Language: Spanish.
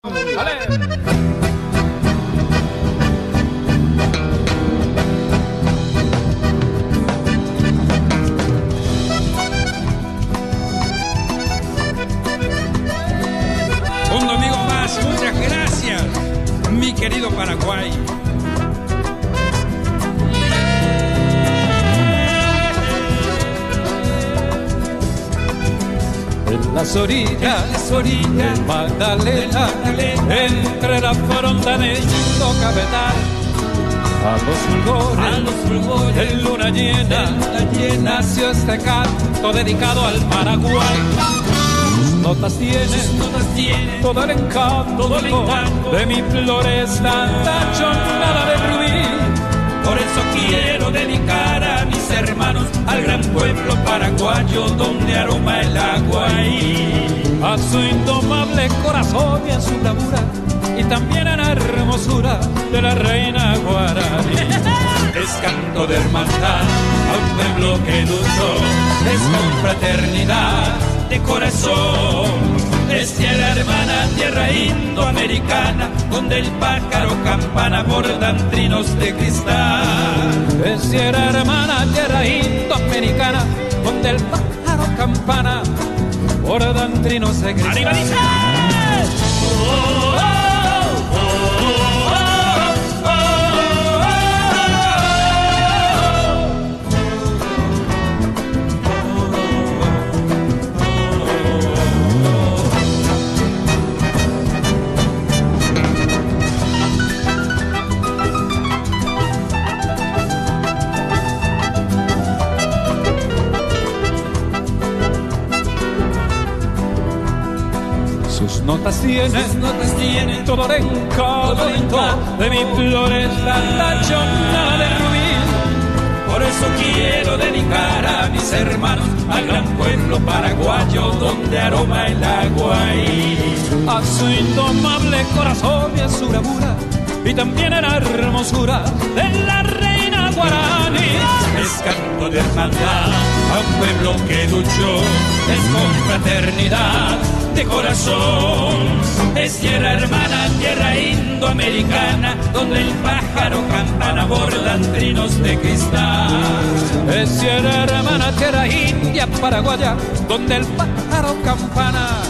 ¡Ale! Un domingo más, muchas gracias, mi querido Paraguay. En las orillas del Magdalena, entre la fronda de Cabetal, a los fulgores de luna llena, nació este canto dedicado al Paraguay. Sus notas tienen todo el encanto de mi floresta tachonada de rubí. Por eso quiero dedicar a mis hermanos, al gran pueblo paraguayo donde aroma el agua y a su indomable corazón y a su bravura, y también a la hermosura de la reina guaraní. Es canto de hermandad a un pueblo que luchó, es con fraternidad de corazón. Es tierra hermana, tierra indoamericana, donde el pájaro campana bordan trinos de cristal. Es tierra hermana, tierra indoamericana, donde el pájaro campana bordan trinos de cristal. ¡Arriba dice! Sus notas tienen todo el encanto de mi floresta tachonada de rubí. Por eso quiero dedicar a mis hermanos, al gran pueblo paraguayo donde aroma el agua y a su indomable corazón y a su bravura, y también a la hermosura de la reina guaraní. Es canto de hermandad a un pueblo que luchó, es con fraternidad de corazón. Es tierra hermana, tierra indoamericana, donde el pájaro campana bordan trinos de cristal. Es tierra hermana, tierra india paraguaya, donde el pájaro campana